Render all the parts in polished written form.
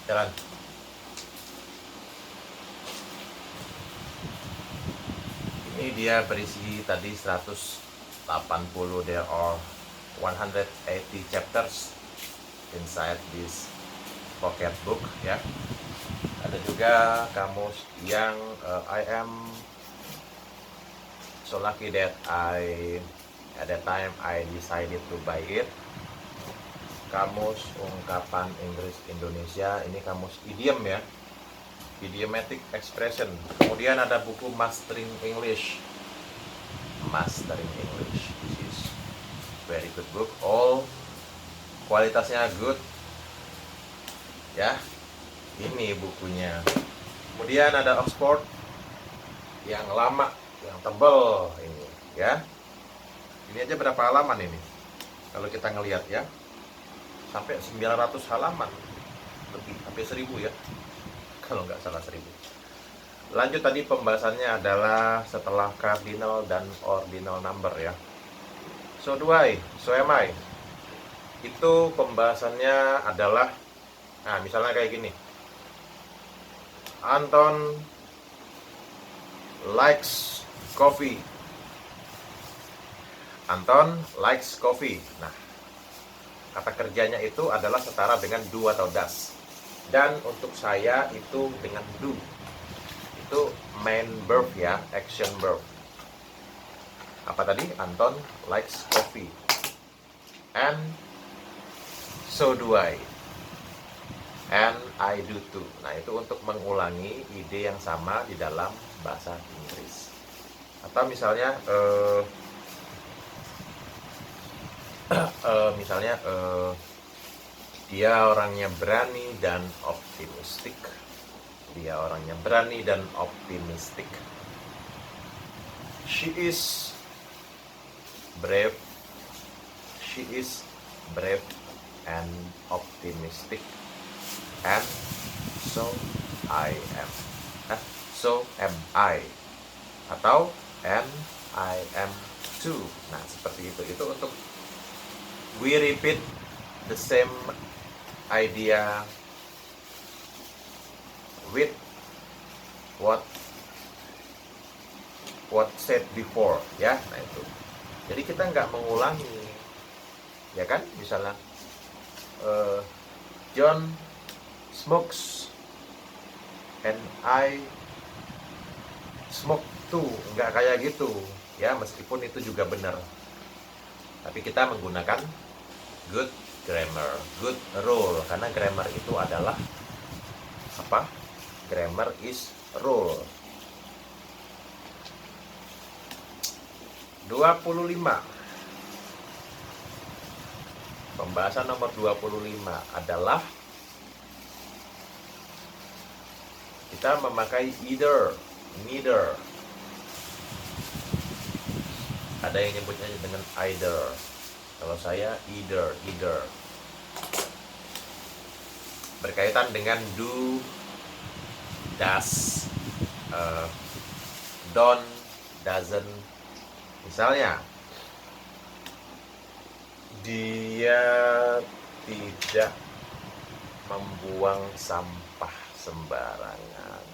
Jalan. Ini dia berisi tadi 180, there are 180 chapters inside this pocket book ya. Ada juga kamus yang I am so lucky that at that time I decided to buy it. Kamus ungkapan Inggris Indonesia, ini kamus idiom ya, idiomatic expression. Kemudian ada buku Mastering English. This is very good book, all kualitasnya good ya. Ini bukunya. Kemudian ada Oxford yang lama, yang tebal ini ya. Ini aja berapa halaman ini? Kalau kita ngelihat ya, sampai 900 halaman lebih, sampai 1000 ya, kalau nggak salah 1000. Lanjut, tadi pembahasannya adalah setelah cardinal dan ordinal number ya. So do I, so am I. Itu pembahasannya adalah, nah misalnya kayak gini, Anton likes coffee. Anton likes coffee. Nah, kata kerjanya itu adalah setara dengan do atau does. Dan untuk saya itu dengan do. Itu main verb ya, action verb. Apa tadi? Anton likes coffee. And so do I. And I do too. Nah, itu untuk mengulangi ide yang sama di dalam bahasa Inggris. Atau misalnya dia orangnya berani dan optimistik. Dia orangnya berani dan optimistik. She is brave. She is brave and optimistic. And so I am. So am I. Atau and I am too. Nah, seperti itu. Itu untuk we repeat the same idea with what said before ya. Nah itu. Jadi kita nggak mengulangi, ya kan? Misalnya John smokes and I smoke too. Nggak kayak gitu ya, meskipun itu juga benar. Tapi kita menggunakan good grammar, good rule, karena grammar itu adalah apa? Grammar is rule. 25. Pembahasan nomor 25 adalah kita memakai either, neither. Ada yang nyebutnya dengan either. Kalau saya either. Berkaitan dengan do, does, don't, doesn't. Misalnya, dia tidak membuang sampah sembarangan.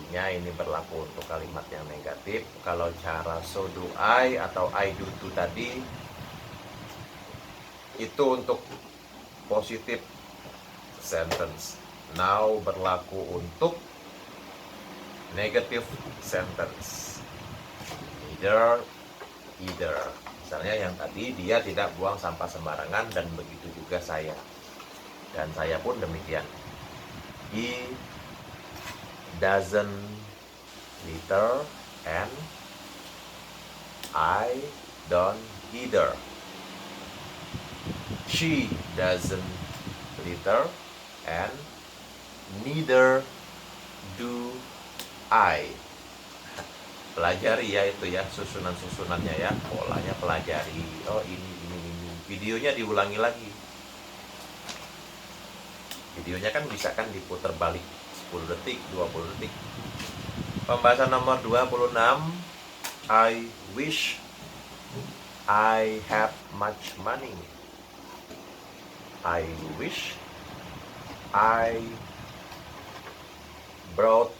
Ini berlaku untuk kalimat yang negatif. Kalau cara so do I atau I do to tadi itu untuk positive sentence. Now berlaku untuk negative sentence. Either. Misalnya yang tadi, dia tidak buang sampah sembarangan, dan begitu juga saya. Dan saya pun demikian. He doesn't litter and I don't either. She doesn't litter and neither do I. Pelajari ya itu ya, susunan-susunannya ya, polanya pelajari. Oh ini. Videonya diulangi lagi. Videonya kan bisa kan diputar balik 10 detik, 20 detik. Pembahasan nomor 26. I wish I had much money. I wish I brought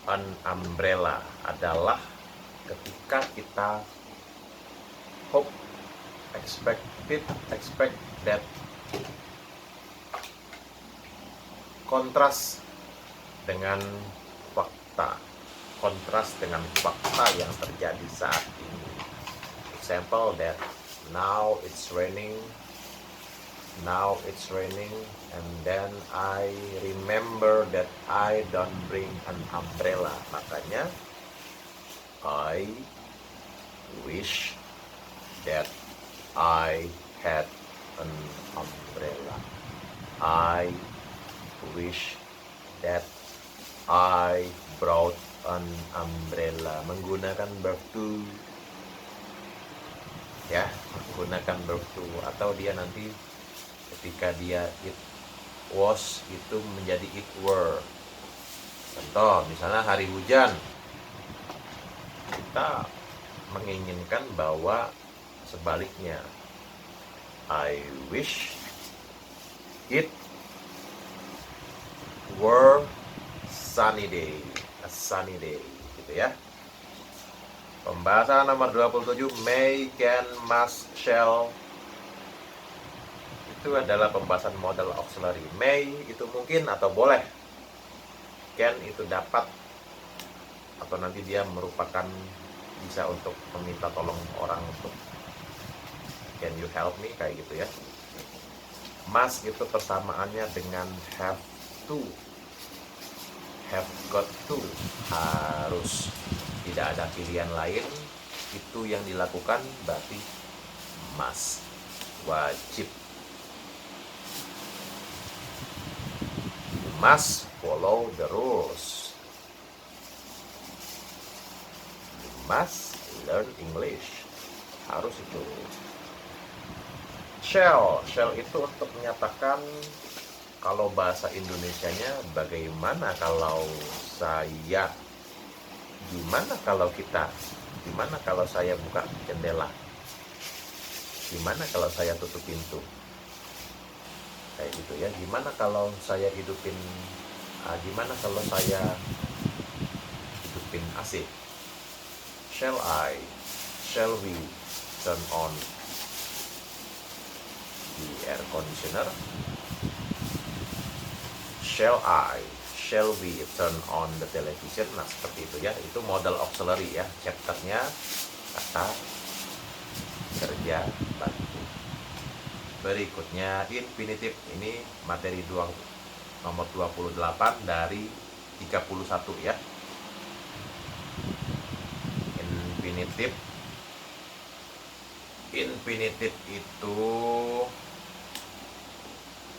an umbrella adalah ketika kita hope, expect that, kontras dengan fakta, yang terjadi saat ini. Example that now it's raining and then I remember that I don't bring an umbrella. Makanya I wish that I had an umbrella. I wish that I brought an umbrella. Menggunakan verb to, ya, menggunakan verb to. Atau dia nanti ketika dia it was itu menjadi it were. Contoh, misalnya hari hujan, kita menginginkan bahwa sebaliknya, I wish it were sunny day, a sunny day, gitu ya. Pembahasan nomor 27, may, can, must, shall. Itu adalah pembahasan modal auxiliary. May itu mungkin atau boleh. Can itu dapat atau nanti dia merupakan bisa untuk meminta tolong orang untuk can you help me, kayak gitu ya. Must itu persamaannya dengan have to, have got to, harus, tidak ada pilihan lain, itu yang dilakukan berarti must, wajib. You must follow the rules. You must learn English, harus itu. Shall itu untuk menyatakan kalau bahasa Indonesianya bagaimana kalau saya, gimana kalau kita, gimana kalau saya buka jendela, gimana kalau saya tutup pintu, kayak gitu ya. Gimana kalau saya hidupin, gimana kalau saya hidupin AC. Shall I, shall we turn on the air conditioner? Shall I, shall we turn on the television? Nah, seperti itu ya. Itu modal auxiliary ya. Chapternya kata kerja bantu. Berikutnya infinitive. Ini materi nomor 28 dari 31 ya. Infinitive itu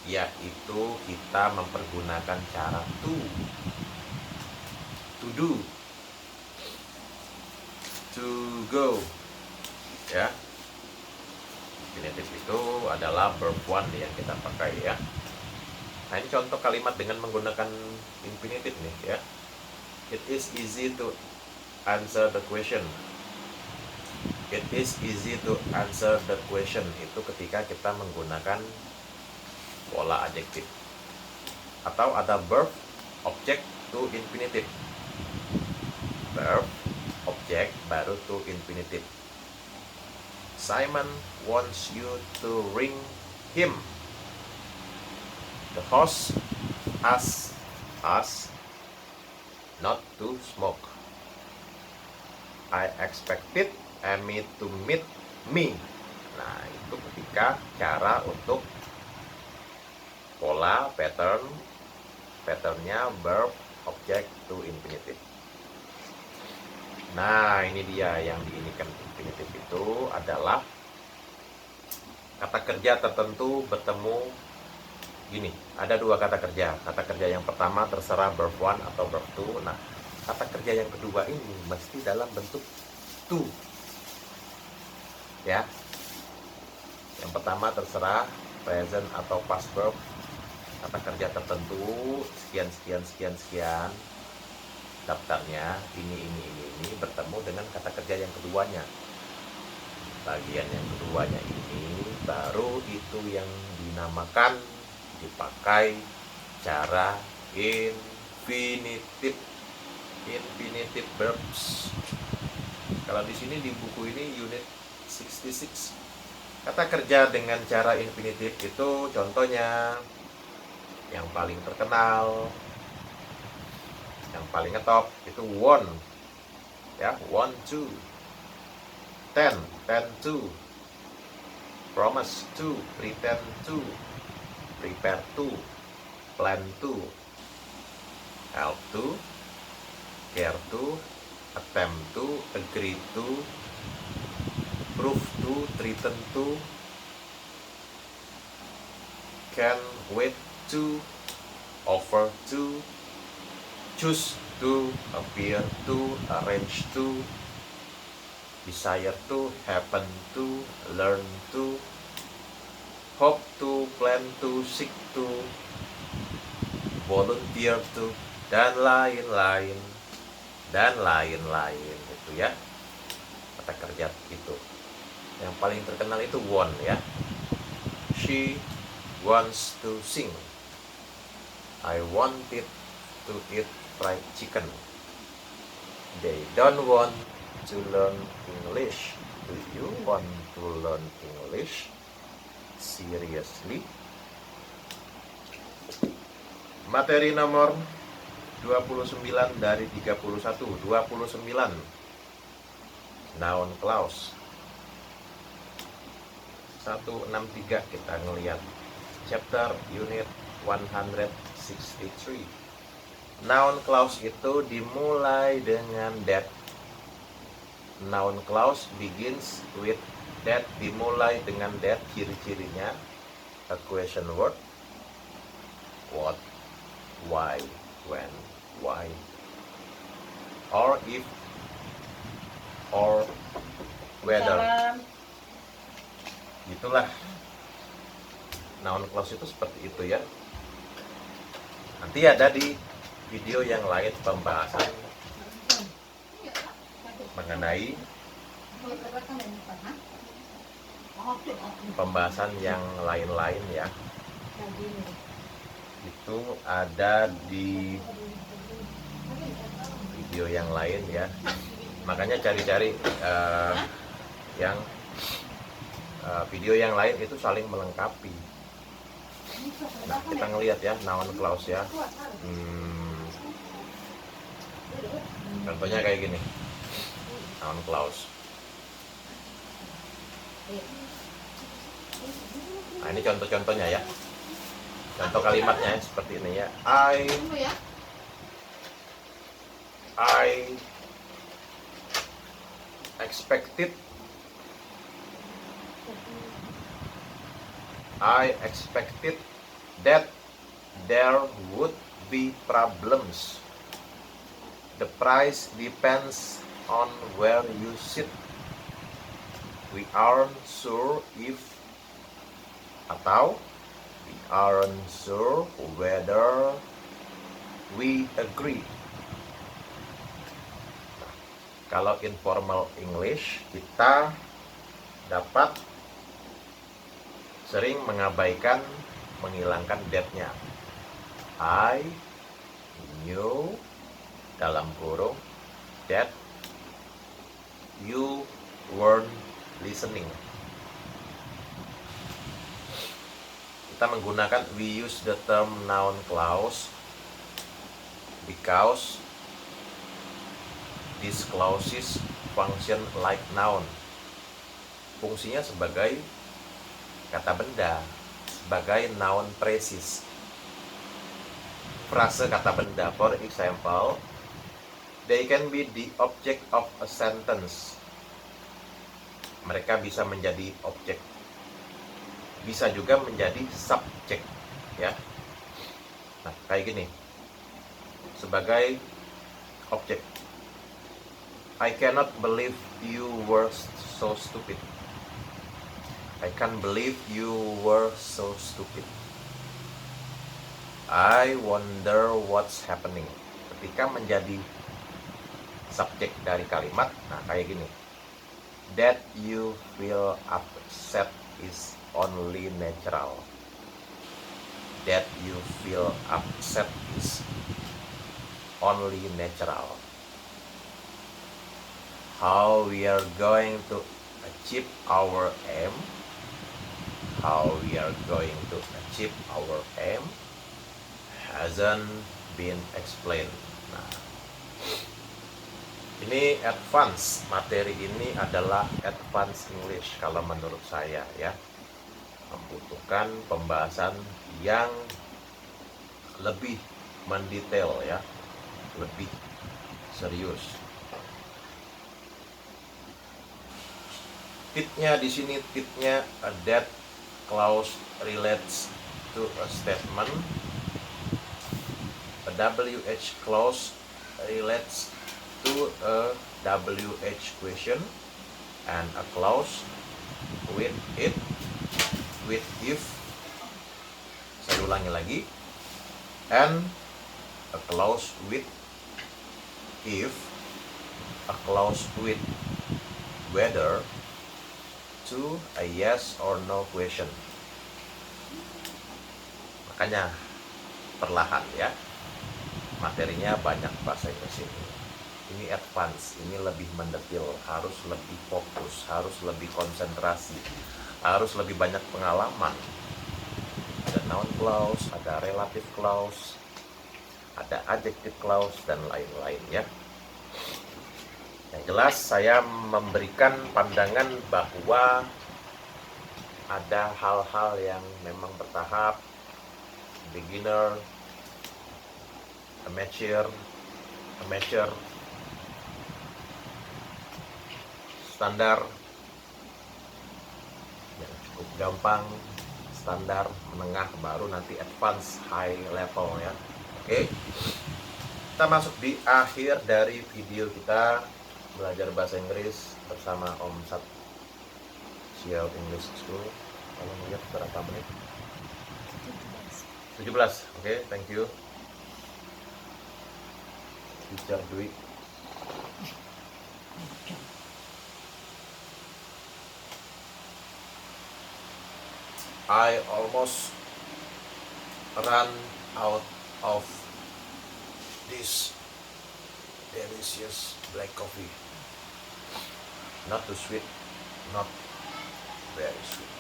yaitu kita mempergunakan cara to do, to go ya. Infinitive itu adalah verb one yang kita pakai ya. Nah, ini contoh kalimat dengan menggunakan infinitive nih ya. It is easy to answer the question. It is easy to answer the question itu ketika kita menggunakan pola adjektif. Atau ada verb, object to infinitive. Verb, object, baru to infinitive. Simon wants you to ring him. The host asks us not to smoke. I expected Amy to meet me. Nah, itu ketika cara untuk pola patternnya verb, object to infinitive. Nah, ini dia yang diinikan infinitive itu adalah kata kerja tertentu bertemu gini. Ada dua kata kerja. Kata kerja yang pertama terserah verb one atau verb two. Nah, kata kerja yang kedua ini mesti dalam bentuk to. Ya. Yang pertama terserah present atau past verb. Kata kerja tertentu sekian daftarnya ini bertemu dengan kata kerja yang keduanya. Bagian yang keduanya ini baru itu yang dinamakan, dipakai cara infinitive verbs. Kalau di sini di buku ini unit 66, kata kerja dengan cara infinitif itu contohnya yang paling terkenal, yang paling ngetop itu won, ya, want to, tend to, promise to, pretend to, prepare to, plan to, help to, care to, attempt to, agree to, prove to, threaten to, can wait to, offer to, choose to, appear to, arrange to, desire to, happen to, learn to, hope to, plan to, seek to, volunteer to, dan lain-lain itu ya, kata kerja itu. Yang paling terkenal itu want, ya. She wants to sing. I wanted to eat fried chicken. They don't want to learn English. Do you want to learn English? Seriously? Materi nomor 29 dari 31. 29. Noun clause. 163 kita ngelihat. Chapter unit 163. Noun clause itu dimulai dengan that. Noun clause begins with that, dimulai dengan that. Ciri-cirinya a question word, what, why, when, why, or if, or whether. Itulah noun clause itu seperti itu ya. Nanti ada di video yang lain pembahasan mengenai pembahasan yang lain-lain ya. Itu ada di video yang lain ya. Makanya cari-cari yang video yang lain itu saling melengkapi. Nah, kita ngelihat ya noun clause ya. Contohnya kayak gini. Noun clause. Nah, ini contoh-contohnya ya. Contoh kalimatnya seperti ini ya. I expected that there would be problems. The price depends on where you sit. We aren't sure if, atau we aren't sure whether we agree. Nah, kalau informal English kita dapat sering mengabaikan, menghilangkan that-nya. I knew dalam kurung that you weren't listening. Kita menggunakan, we use the term noun clause because these clauses function like noun. Fungsinya sebagai kata benda, sebagai noun presis. Frase kata benda, for example, they can be the object of a sentence. Mereka bisa menjadi objek, bisa juga menjadi subjek ya. Nah, kayak gini, sebagai objek, I cannot believe you were so stupid. I can't believe you were so stupid. I wonder what's happening. Ketika menjadi subjek dari kalimat, nah kayak gini. That you feel upset is only natural. that you feel upset is only natural. How we are going to achieve our aim, hasn't been explained. Nah, ini advance, materi ini adalah advance English kalau menurut saya ya. Membutuhkan pembahasan yang lebih mendetail ya, lebih serius. Titnya di sini, titnya a that clause relates to a statement. A WH clause relates to a WH question, and a clause with it, with if, saya ulangi lagi, and a clause with if, a clause with whether, to a yes or no question. Makanya perlahan ya, materinya banyak bahasa Inggris ini. Ini advance, ini lebih mendetil, harus lebih fokus, harus lebih konsentrasi, harus lebih banyak pengalaman. Ada noun clause, ada relative clause, ada adjective clause, dan lain-lain ya. Yang jelas saya memberikan pandangan bahwa ada hal-hal yang memang bertahap, beginner, amateur, standar, yang cukup gampang, standar, menengah, baru nanti advance, high level ya. Oke, kita masuk di akhir dari video kita belajar bahasa Inggris bersama Om Sat Siao English School. Kalau melihat berapa menit? 17. Oke, thank you Teacher Dwi. I almost run out of this delicious black coffee. Not too sweet, not very sweet.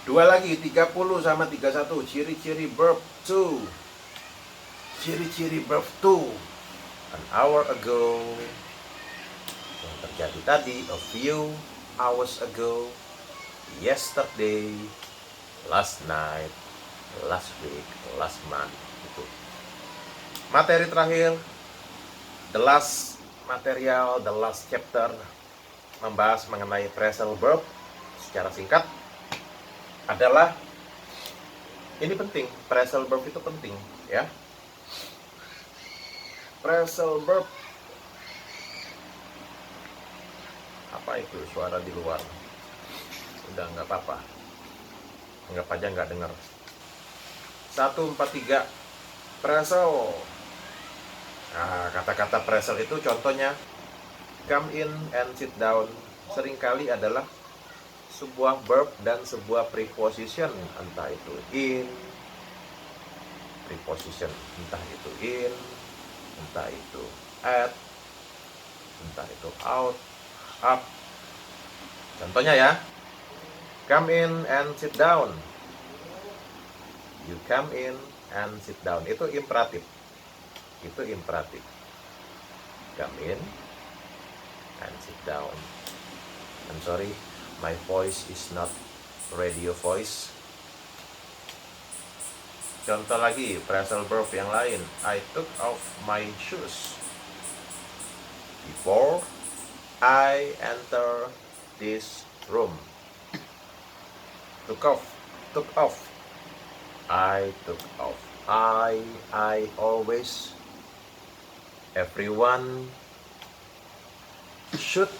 Dua lagi, 30 sama 31. Ciri-ciri verb to. Ciri-ciri verb to. An hour ago. Yang terjadi tadi, a few hours ago. Yesterday, last night, last week, last month. Itu materi terakhir, the last material, the last chapter, membahas mengenai phrasal verb. Secara singkat adalah, ini penting, phrasal verb itu penting ya. Phrasal verb, apa itu suara di luar? Udah nggak apa-apa, anggap aja nggak dengar. 1, 4, 3 phrasal. Nah, kata-kata phrasal itu contohnya come in and sit down seringkali adalah sebuah verb dan sebuah preposition, entah itu in, preposition, entah itu in, entah itu at, entah itu out, up. Contohnya ya, come in and sit down. You come in and sit down. Itu imperatif. Come in and sit down. I'm sorry, my voice is not radio voice. Contoh lagi, phrasal verb yang lain. I took off my shoes before I enter this room. Took off. I took off. I always, everyone should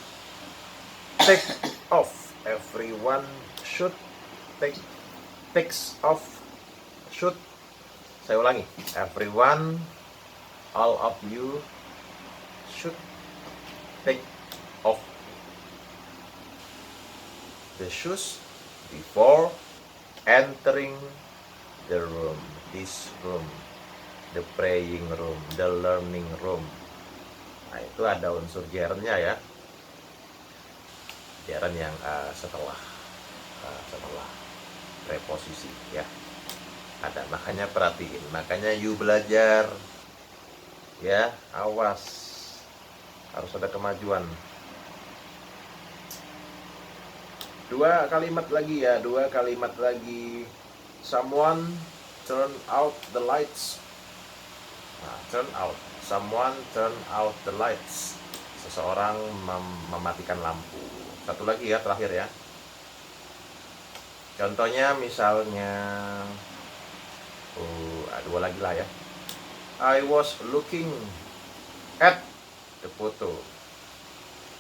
take off. Everyone should takes off. Should. Saya ulangi. Everyone, all of you should take off the shoes before entering the room, this room, the praying room, the learning room. Nah, itu ada unsur gerundnya ya. Gerund yang setelah preposisi ya. Ada, makanya perhatiin, makanya you belajar ya, awas, harus ada kemajuan. Dua kalimat lagi. Someone turn out the lights. Nah, turn out, someone turn out the lights. Seseorang mematikan lampu. Satu lagi ya, terakhir ya. Contohnya misalnya, dua lagi lah ya. I was looking at the photo.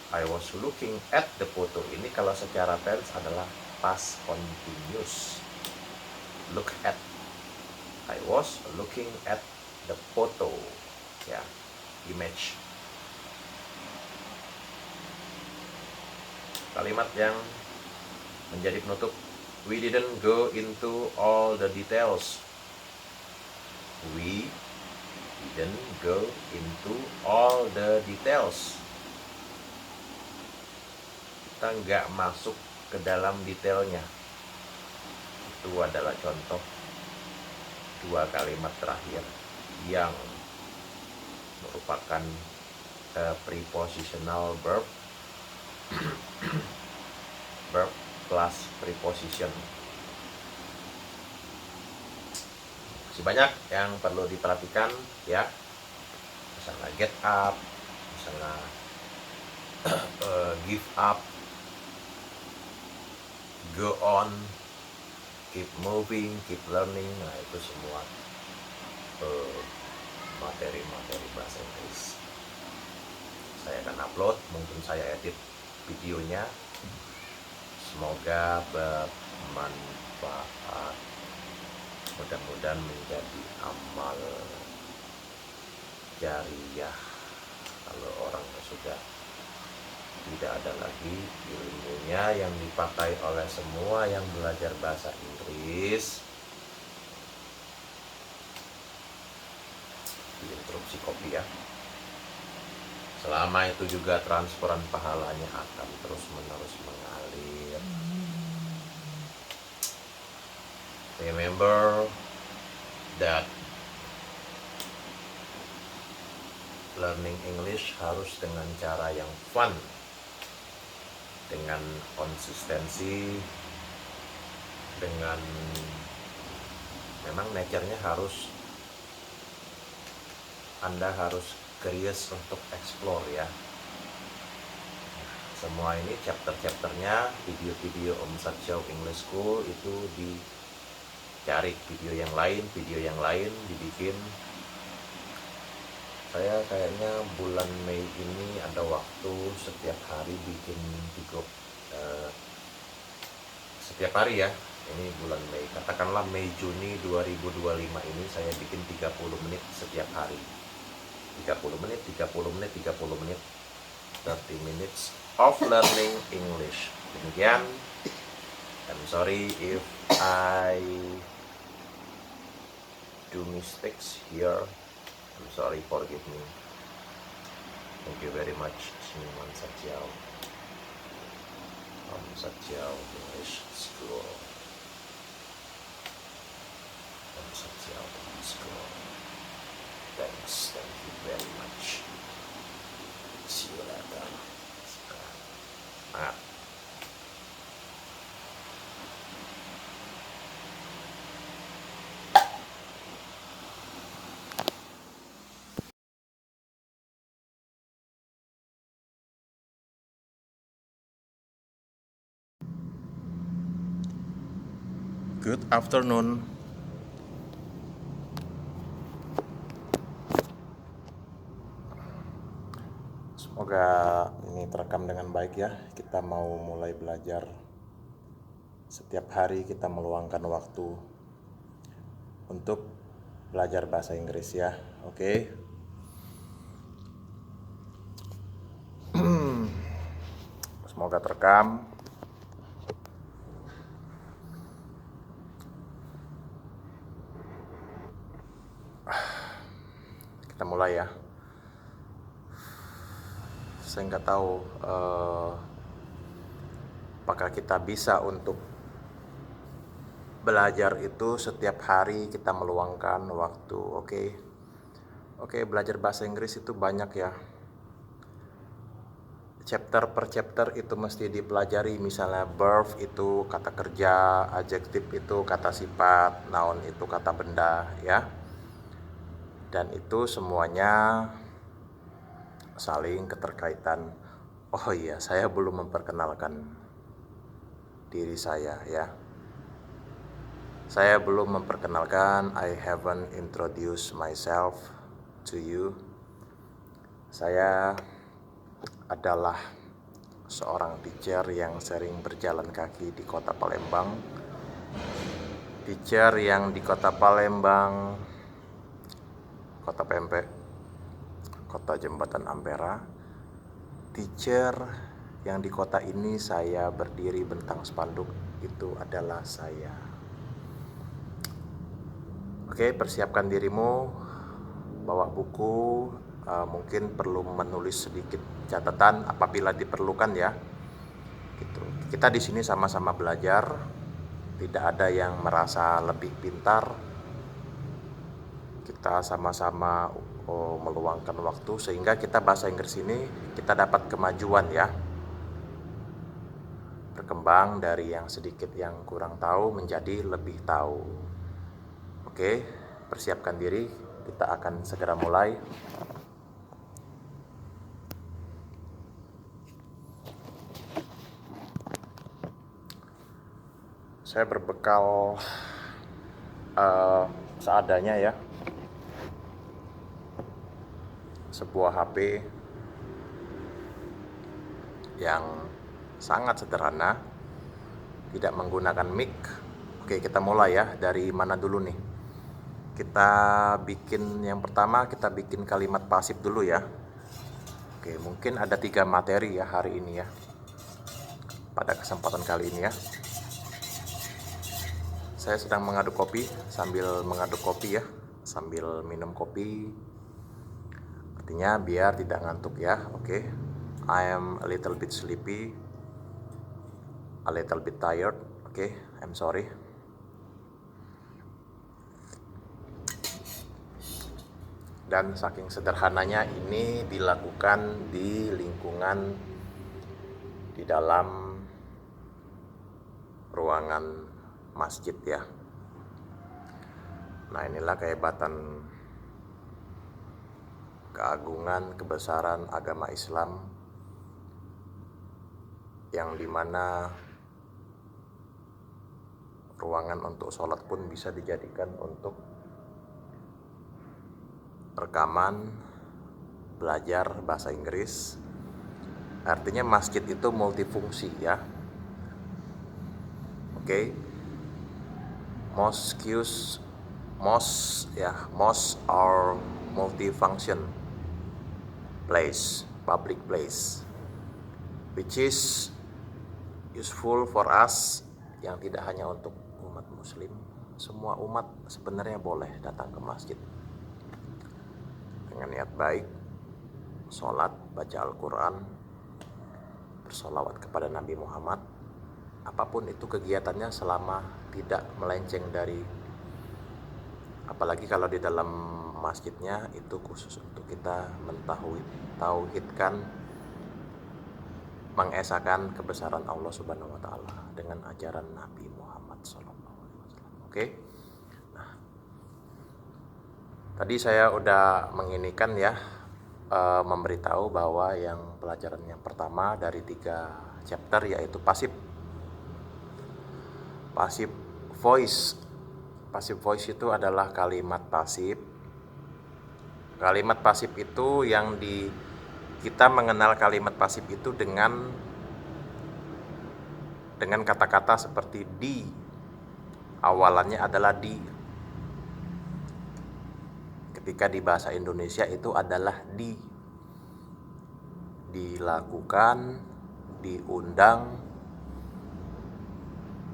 I was looking at the photo. Ini kalau secara tense adalah past continuous. Look at. I was looking at the photo. Ya, image. Kalimat yang menjadi penutup. We didn't go into all the details. We didn't go into all the details. Kita nggak masuk ke dalam detailnya. Itu adalah contoh dua kalimat terakhir yang merupakan prepositional verb verb plus preposition. Masih banyak yang perlu diperhatikan ya. Misalnya get up, misalnya give up, go on, keep moving, keep learning. Nah, itu semua materi-materi bahasa Inggris. Saya akan upload, mungkin saya edit videonya. Semoga bermanfaat. Mudah-mudahan menjadi amal jariyah. Kalau orang sudah tidak ada lagi ilmunya yang dipakai oleh semua yang belajar bahasa Inggris. Interupsi kopi ya. Selama itu juga transferan pahalanya akan terus-menerus mengalir. Remember that learning English harus dengan cara yang fun, dengan konsistensi, dengan memang nature-nya harus, Anda harus curious untuk explore ya. Semua ini chapter-chapternya, video-video Om Satchau English School itu dicari video yang lain dibikin. Saya kayaknya bulan Mei ini ada waktu setiap hari bikin video, setiap hari ya. Ini bulan Mei, katakanlah Mei Juni 2025 ini saya bikin 30 menit setiap hari. 30 menit 30 30 minutes of learning English. Demikian. I'm sorry if I do mistakes here. I'm sorry, forgive me. Thank you very much, Siniman Satchau. Om Satchau English School. Om Satchau English School. Thank you very much. See you later. Semangat. Good afternoon. Semoga ini terekam dengan baik ya. Kita mau mulai belajar. Setiap hari kita meluangkan waktu untuk belajar bahasa Inggris ya. Oke. Semoga terekam. kita mulai ya. Saya nggak tahu apakah kita bisa untuk belajar itu setiap hari kita meluangkan waktu. Oke, belajar bahasa Inggris itu banyak ya. Chapter per chapter itu mesti dipelajari. Misalnya verb itu kata kerja, adjective itu kata sifat, noun itu kata benda ya. Dan itu semuanya saling keterkaitan. Oh iya, saya belum memperkenalkan diri saya ya. Saya belum memperkenalkan, I haven't introduced myself to you. Saya adalah seorang teacher yang sering berjalan kaki di kota Palembang. Teacher yang di kota Palembang, kota Pempek, kota Jembatan Ampera. Teacher yang di kota ini saya berdiri bentang spanduk, itu adalah saya. Oke, persiapkan dirimu, bawa buku, mungkin perlu menulis sedikit catatan apabila diperlukan ya. Gitu. Kita di sini sama-sama belajar, tidak ada yang merasa lebih pintar. Kita sama-sama meluangkan waktu sehingga kita bahasa Inggris ini kita dapat kemajuan ya. Berkembang dari yang sedikit yang kurang tahu menjadi lebih tahu. Oke, persiapkan diri, kita akan segera mulai. Saya berbekal seadanya ya, sebuah HP yang sangat sederhana, tidak menggunakan mic. Oke, kita mulai ya. Dari mana dulu nih? Kita bikin yang pertama, kita bikin kalimat pasif dulu ya. Oke, mungkin ada 3 materi ya hari ini ya, pada kesempatan kali ini ya. Saya sedang mengaduk kopi, sambil mengaduk kopi ya, sambil minum kopi. Artinya biar tidak ngantuk ya. Oke. I am a little bit sleepy, a little bit tired. Oke, I'm sorry. Dan saking sederhananya ini dilakukan di lingkungan di dalam ruangan masjid ya. Nah, inilah kehebatan, keagungan, kebesaran agama Islam, yang dimana ruangan untuk sholat pun bisa dijadikan untuk rekaman belajar bahasa Inggris. Artinya masjid itu multifungsi ya. Oke. Mosques are multifunction place, public place, which is useful for us, yang tidak hanya untuk umat muslim. Semua umat sebenarnya boleh datang ke masjid dengan niat baik, sholat, baca Al-Quran, bersolawat kepada Nabi Muhammad. Apapun itu kegiatannya selama tidak melenceng dari, apalagi kalau di dalam masjidnya itu khusus untuk kita mentauhidkan, mengesahkan kebesaran Allah Subhanahu wa taala dengan ajaran Nabi Muhammad SAW. Oke. Nah, tadi saya udah menginikan ya, memberitahu bahwa yang pelajaran yang pertama dari 3 chapter yaitu Passive voice. Passive voice itu adalah kalimat pasif. Kalimat pasif itu kita mengenal kalimat pasif itu dengan kata-kata seperti di. Awalannya adalah di. Ketika di bahasa Indonesia itu adalah di. Dilakukan, diundang,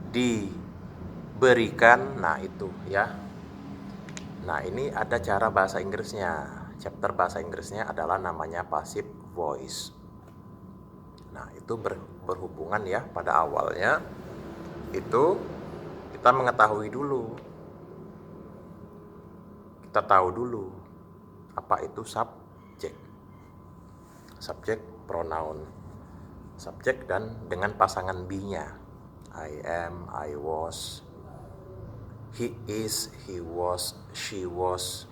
diberikan. Nah itu ya. Nah ini ada cara bahasa Inggrisnya. chapter bahasa Inggrisnya adalah namanya passive voice. Nah, itu berhubungan ya, pada awalnya itu kita mengetahui dulu. Kita tahu dulu apa itu subjek. Subjek, pronoun. Subjek dan dengan pasangan be-nya. I am, I was, he is, he was, she was.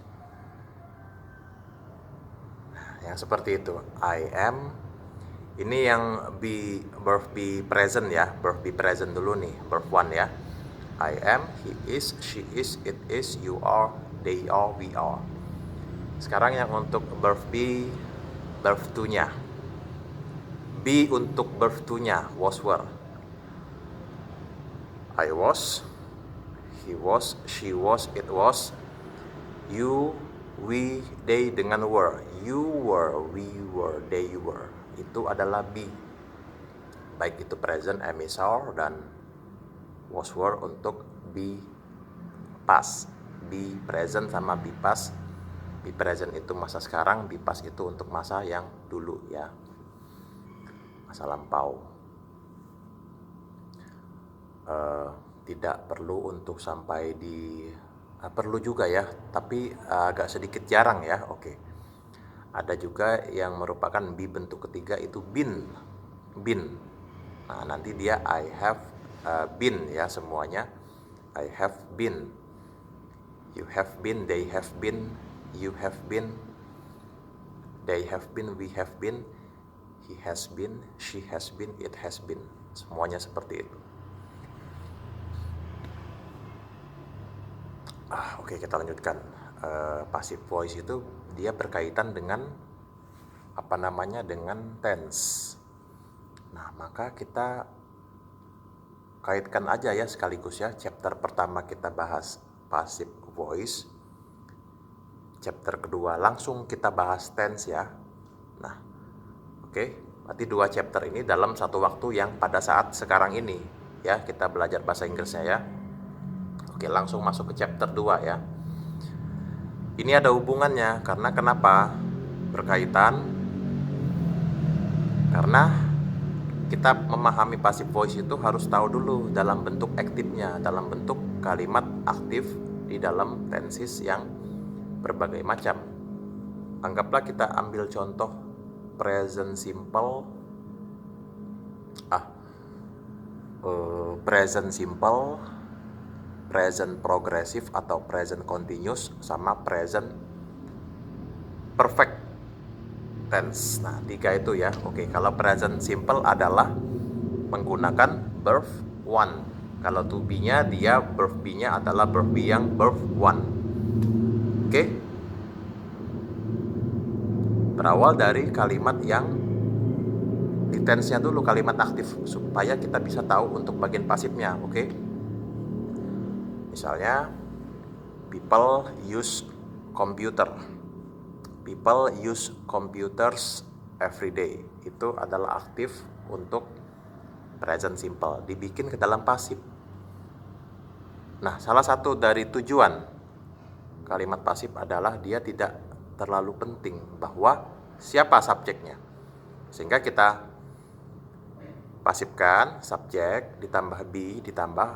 Yang seperti itu. I am. Ini yang verb be present ya. Verb be present dulu nih. Verb 1 ya. I am, he is, she is, it is, you are, they are, we are. Sekarang yang untuk verb be, verb 2-nya. Be untuk verb 2-nya, was, were. I was, he was, she was, it was, you, we, they dengan were. You were, we were, they were. Itu adalah be. Baik itu present, am, is, are, dan was, were untuk be past. Be present sama be past. Be present itu masa sekarang, be past itu untuk masa yang dulu ya. Masa lampau. Tidak perlu untuk sampai di perlu juga ya, tapi agak sedikit jarang ya. Oke. Ada juga yang merupakan be bentuk ketiga itu been. Nah, nanti dia I have been ya semuanya. I have been. You have been, they have been, you have been, they have been, we have been, he has been, she has been, it has been. Semuanya seperti itu. Oke, kita lanjutkan. Passive voice itu dia berkaitan dengan dengan tense. Nah, maka kita kaitkan aja ya sekaligus ya. Chapter pertama kita bahas passive voice. Chapter kedua langsung kita bahas tense ya. Nah, oke. Berarti 2 chapter ini dalam satu waktu yang pada saat sekarang ini ya, kita belajar bahasa Inggrisnya ya. Oke, langsung masuk ke chapter 2 ya. Ini ada hubungannya, karena kenapa? Berkaitan. Karena kita memahami passive voice itu harus tahu dulu dalam bentuk aktifnya, dalam bentuk kalimat aktif di dalam tenses yang berbagai macam. Anggaplah kita ambil contoh present simple. Present simple, present progressive atau present continuous sama present perfect tense. Nah, 3 itu ya. Oke, kalau present simple adalah menggunakan verb 1. Kalau to be-nya dia verb be-nya adalah verb be yang verb 1. Oke. Berawal dari kalimat yang di tense-nya dulu, kalimat aktif, supaya kita bisa tahu untuk bagian pasifnya. Oke. Misalnya, people use computer. People use computers every day. Itu adalah aktif untuk present simple. Dibikin ke dalam pasif. Nah, salah satu dari tujuan kalimat pasif adalah dia tidak terlalu penting bahwa siapa subjeknya. Sehingga kita pasifkan subjek ditambah be ditambah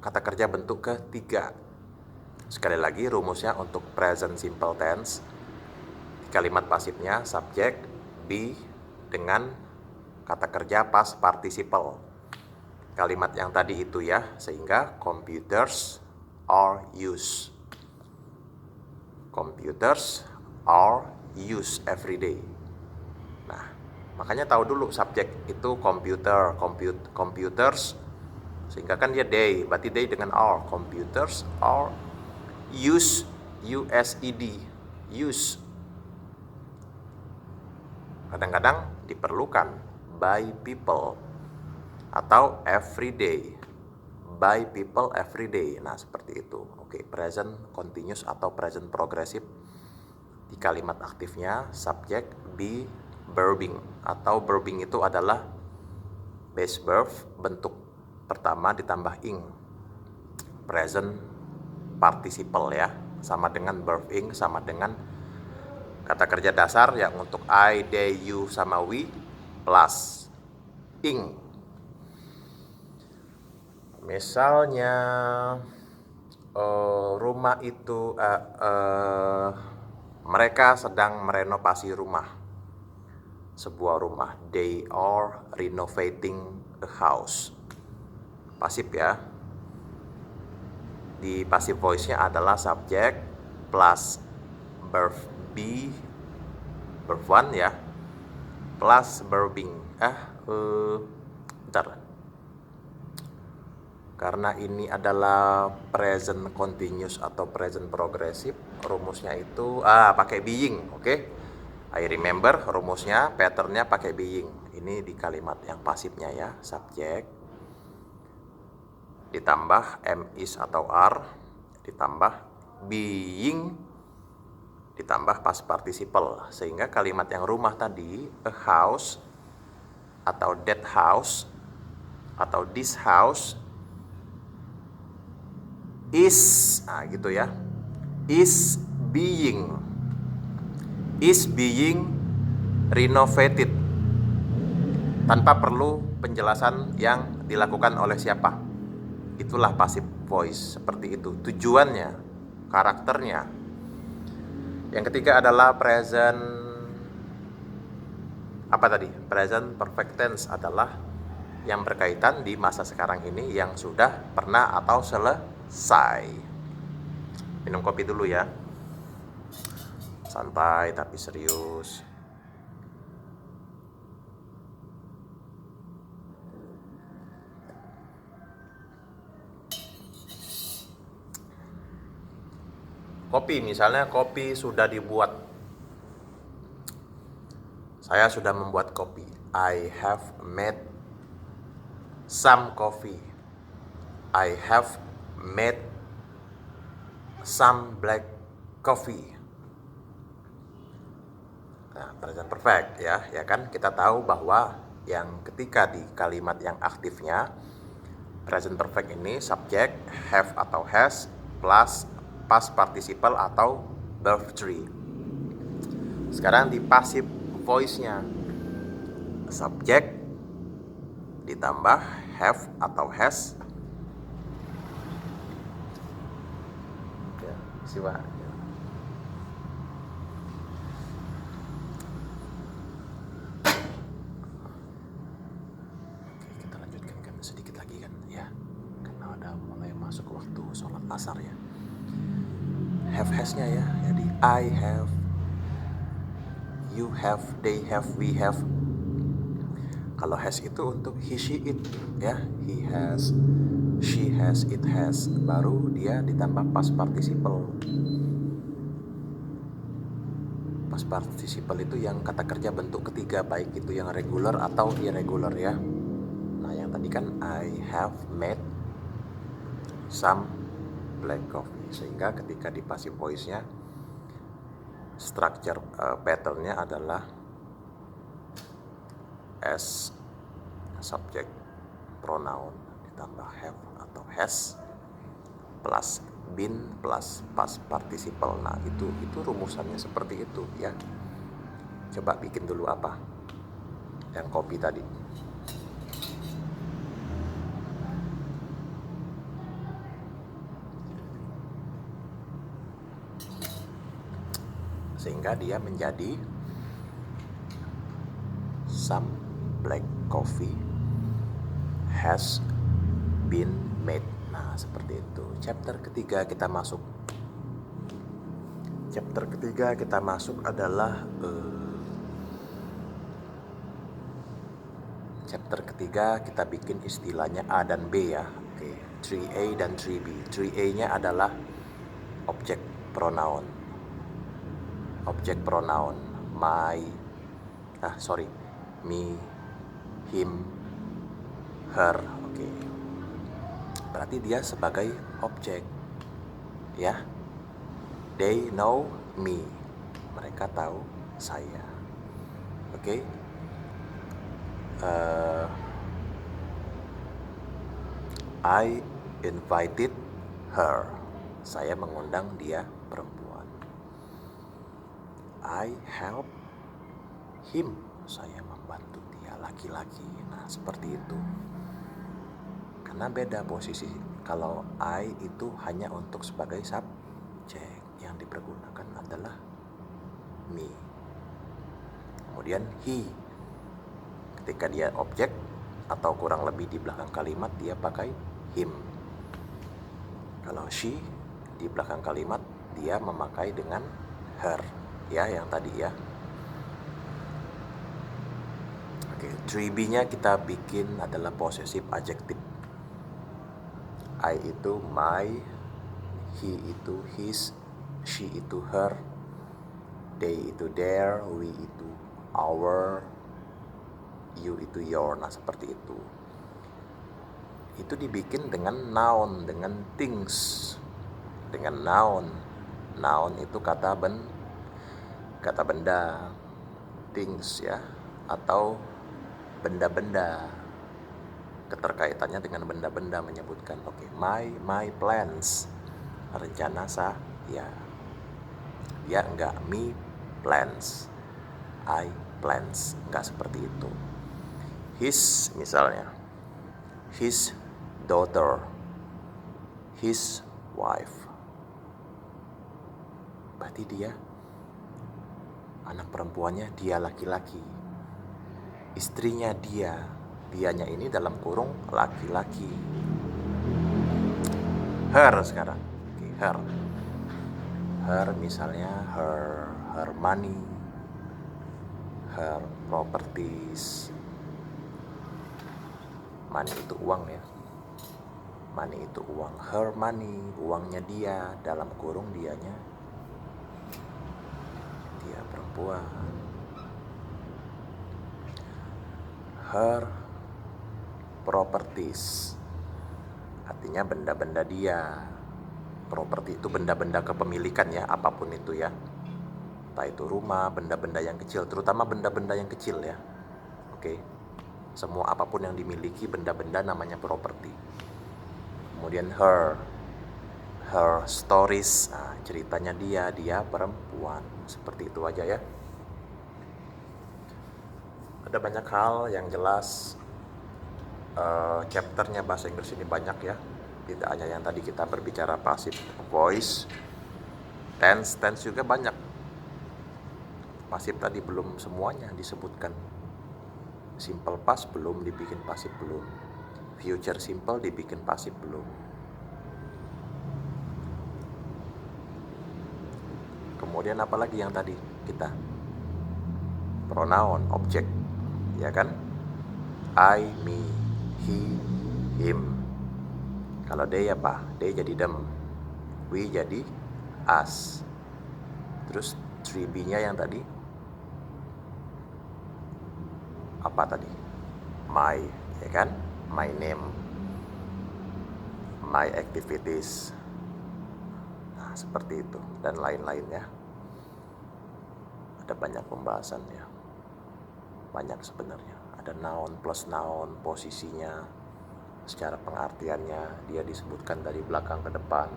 kata kerja bentuk ketiga. Sekali lagi rumusnya untuk present simple tense, kalimat pasifnya subjek be dengan kata kerja past participle. Kalimat yang tadi itu ya, sehingga computers are used. Computers are used every day. Nah, makanya tahu dulu subjek itu computer, computers, sehingga kan dia they, berarti they dengan are. Computers are used, used, use. Kadang-kadang diperlukan by people atau every day, by people every day. Nah, seperti itu. Oke, present continuous atau present progressive di kalimat aktifnya subject be verbing, atau verbing itu adalah base verb bentuk pertama ditambah ing, present participle ya. sama dengan verb ing, sama dengan kata kerja dasar yang untuk I, they, you, sama we plus ing. Misalnya rumah itu mereka sedang merenovasi rumah, sebuah rumah. They are renovating a house. Pasif ya. Di passive voice-nya adalah subject plus verb be, verb one ya, plus verbing. Bentar. Karena ini adalah present continuous atau present progressive, rumusnya itu pakai being, oke? I remember rumusnya, patternnya pakai being. Ini di kalimat yang pasifnya ya, subject ditambah am, is atau are, ditambah being, ditambah past participle. Sehingga kalimat yang rumah tadi, a house atau that house atau this house is, gitu ya, is being renovated, tanpa perlu penjelasan yang dilakukan oleh siapa. Itulah passive voice, seperti itu tujuannya, karakternya. Yang ketiga adalah present present perfect tense, adalah yang berkaitan di masa sekarang ini yang sudah pernah atau selesai. Minum kopi dulu ya, santai tapi serius. Kopi, misalnya kopi sudah dibuat. Saya sudah membuat kopi. I have made some coffee. I have made some black coffee. Nah, present perfect ya kan, kita tahu bahwa yang ketika di kalimat yang aktifnya present perfect ini subject have atau has plus past participle atau verb 3. Sekarang di passive voice-nya subject ditambah have atau has ya, siwa. Oke, kita lanjutkan kan sedikit lagi kan ya, karena ada mulai masuk waktu sholat asar ya. Have has-nya ya, jadi I have, you have, they have, we have. Kalau has itu untuk he, she, it ya, he has, she has, it has, baru dia ditambah past participle. Past participle itu yang kata kerja bentuk ketiga, baik itu yang regular atau irregular ya. Nah, yang tadi kan I have made some black coffee. Sehingga ketika di passive voice-nya structure pattern-nya adalah as subject pronoun ditambah have atau has plus been plus past participle. Nah, itu rumusannya seperti itu ya. Coba bikin dulu apa yang kopi tadi. Sehingga dia menjadi some black coffee has been made. Nah, seperti itu. Chapter ketiga kita masuk adalah chapter ketiga kita bikin istilahnya A dan B ya. Oke, 3A dan 3B. 3A-nya adalah object pronoun. Object pronoun me, him, her. Oke. Berarti dia sebagai objek ya. They know me. Mereka tahu saya. Oke. I invited her. saya mengundang dia perempuan. I help him, saya membantu dia laki-laki. Nah, seperti itu. Karena beda posisi. Kalau I itu hanya untuk sebagai subjek, yang dipergunakan adalah me. Kemudian he, ketika dia objek atau kurang lebih di belakang kalimat, dia pakai him. Kalau she, di belakang kalimat dia memakai dengan her, ya, yang tadi ya. Oke, 3B-nya kita bikin adalah possessive adjective. I itu my, he itu his, she itu her, they itu their, we itu our, you itu your. Nah, seperti itu. Itu dibikin dengan noun, dengan things, dengan noun. Noun itu kata benda, things ya, atau benda-benda. Keterkaitannya dengan benda-benda menyebutkan, oke, my plans, rencana saya. Dia enggak me plans, I plans, enggak seperti itu. His, misalnya, his daughter, his wife, berarti dia anak perempuannya, dia laki-laki. Istrinya dianya ini dalam kurung laki-laki. Her sekarang, oke, her misalnya her money, her properties. Money itu uang ya, money itu uang. Her money, uangnya dia, dalam kurung dianya, dia perempuan. Her properties, artinya benda-benda dia. Properti itu benda-benda kepemilikan ya, apapun itu ya, entah itu rumah, benda-benda yang kecil, terutama benda-benda yang kecil ya. Oke, semua apapun yang dimiliki benda-benda namanya properti. Kemudian her stories, nah, ceritanya dia perempuan. Seperti itu aja ya. Ada banyak hal yang jelas. Chapternya bahasa Inggris ini banyak ya, tidak hanya yang tadi kita berbicara passive voice. Tense juga banyak. Passive tadi belum semuanya disebutkan. Simple past belum dibikin passive, belum. Future simple dibikin passive, belum. Kemudian apalagi yang tadi kita, pronoun, objek, ya kan? I, me, he, him. Kalau they apa? They jadi them, we jadi us. Terus 3B-nya yang tadi apa tadi? My, ya kan? My name, my activities. Nah, seperti itu dan lain-lain ya. Ada banyak pembahasan ya. Banyak sebenarnya. Ada noun plus noun, posisinya, secara pengertiannya dia disebutkan dari belakang ke depan.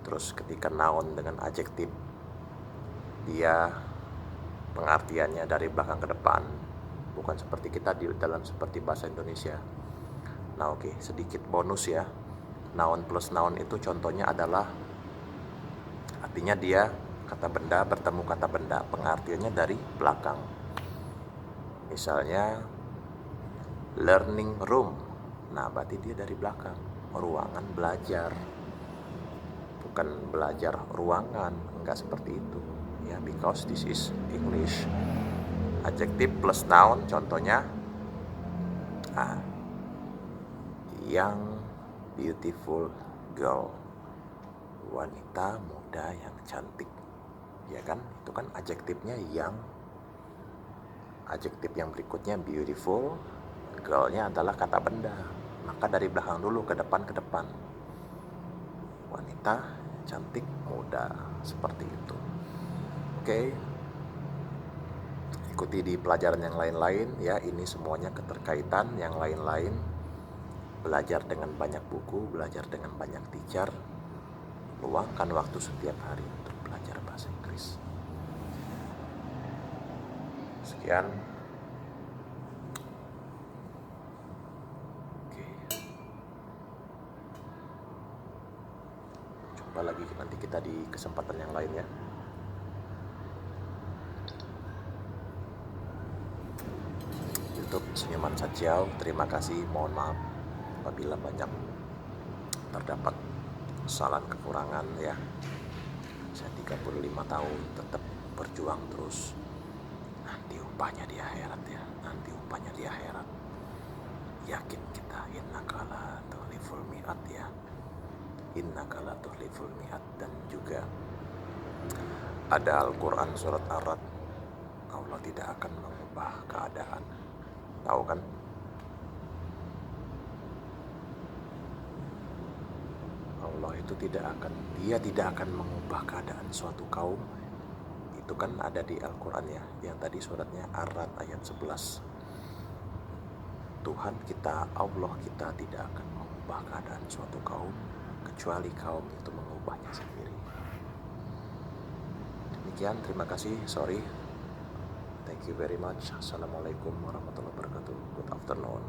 Terus ketika noun dengan adjektif, dia pengertiannya dari belakang ke depan, bukan seperti kita di dalam seperti bahasa Indonesia. Nah, oke, sedikit bonus ya. Noun plus noun itu contohnya adalah, artinya dia kata benda bertemu kata benda, pengertiannya dari belakang. Misalnya learning room, nah berarti dia dari belakang, ruangan belajar, bukan belajar ruangan, enggak seperti itu ya, because this is English. Adjective plus noun contohnya, young beautiful girl, wanita muda yang cantik, ya kan? Itu kan adjektifnya young. Adjektif yang berikutnya beautiful, girl-nya adalah kata benda, maka dari belakang dulu ke depan, wanita cantik muda, seperti itu. Oke, ikuti di pelajaran yang lain-lain ya. Ini semuanya keterkaitan yang lain-lain. belajar dengan banyak buku, belajar dengan banyak teacher, luangkan waktu setiap hari untuk belajar bahasa Inggris. Sekian. Oke. Jumpa lagi nanti kita di kesempatan yang lain ya. YouTube Senyuman Sajiau, terima kasih. Mohon maaf apabila banyak terdapat kesalahan kekurangan ya. Saya 35 tahun tetap berjuang terus. Nanti upahnya di akhirat ya. Nanti upahnya di akhirat. Yakin kita, innaka la tukhliful mi'ad ya. Innaka la tukhliful mi'ad. Dan juga ada Al-Quran surat Ar-Ra'd, Allah tidak akan mengubah keadaan. Tahu kan? Allah itu dia tidak akan mengubah keadaan suatu kaum. Itu kan ada di Al-Quran ya, yang tadi suratnya Ar-Ra'd ayat 11. Tuhan kita, Allah kita tidak akan mengubah keadaan suatu kaum kecuali kaum itu mengubahnya sendiri. Demikian, terima kasih. Sorry. Thank you very much. Assalamualaikum warahmatullahi wabarakatuh. Good afternoon.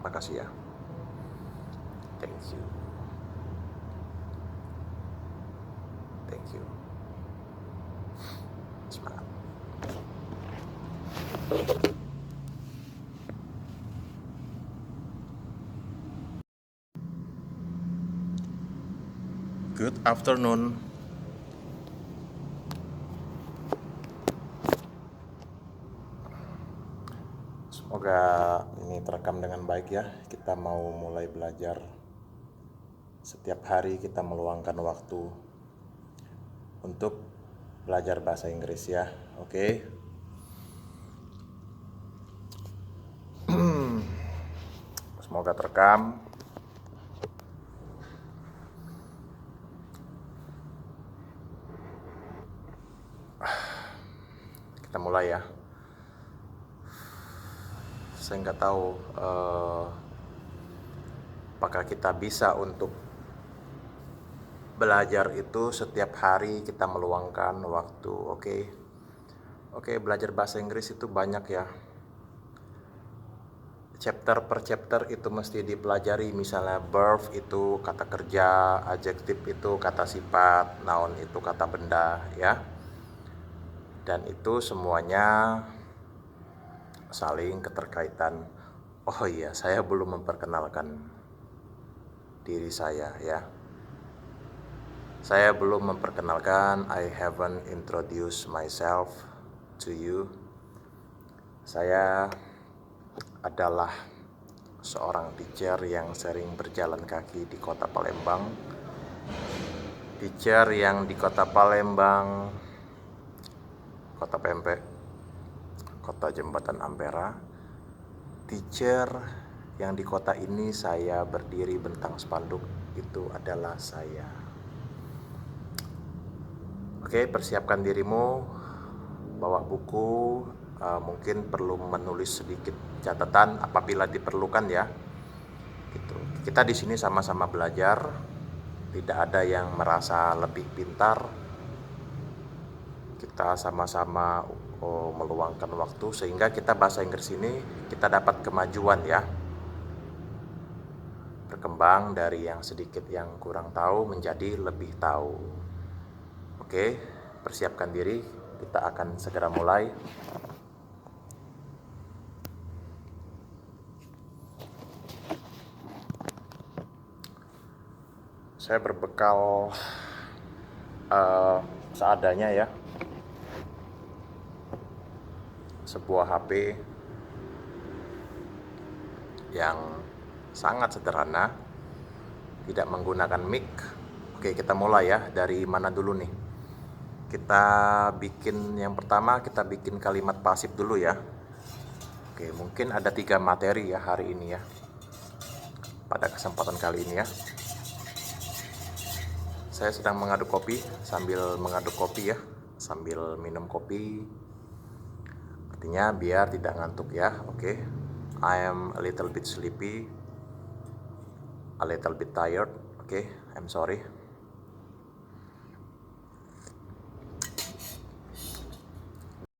Makasih ya. Thank you. Thank you. Semangat. Good afternoon. Semoga ini terekam dengan baik ya. Kita mau mulai belajar. Setiap hari kita meluangkan waktu untuk belajar bahasa Inggris ya. Oke. Semoga terekam. Kita mulai ya. Saya nggak tahu apakah kita bisa untuk belajar itu setiap hari kita meluangkan waktu. Oke, belajar bahasa Inggris itu banyak ya. Chapter per chapter itu mesti dipelajari. Misalnya verb itu kata kerja, adjective itu kata sifat, noun itu kata benda ya. Dan itu semuanya saling keterkaitan. Oh iya, saya belum memperkenalkan diri saya ya. Saya belum memperkenalkan, I haven't introduced myself to you. Saya adalah seorang teacher yang sering berjalan kaki di kota Palembang. Teacher yang di kota Palembang, kota Pempek, kota Jembatan Ampera. Teacher yang di kota ini saya berdiri bentang spanduk, itu adalah saya. Oke, persiapkan dirimu, bawa buku, mungkin perlu menulis sedikit catatan apabila diperlukan ya. Gitu. Kita di sini sama-sama belajar, tidak ada yang merasa lebih pintar. Kita sama-sama meluangkan waktu sehingga kita bahasa Inggris ini kita dapat kemajuan ya. Berkembang dari yang sedikit yang kurang tahu menjadi lebih tahu. Oke, persiapkan diri, kita akan segera mulai. Saya berbekal seadanya ya. Sebuah HP yang sangat sederhana, tidak menggunakan mic. Oke, kita mulai ya. Dari mana dulu nih? Kita bikin yang pertama, kita bikin kalimat pasif dulu ya. Oke, mungkin ada 3 materi ya hari ini ya. Pada kesempatan kali ini ya. Saya sedang mengaduk kopi, sambil mengaduk kopi ya, sambil minum kopi. Artinya biar tidak ngantuk ya. Oke. I am a little bit sleepy. a little bit tired. Okay, I'm sorry.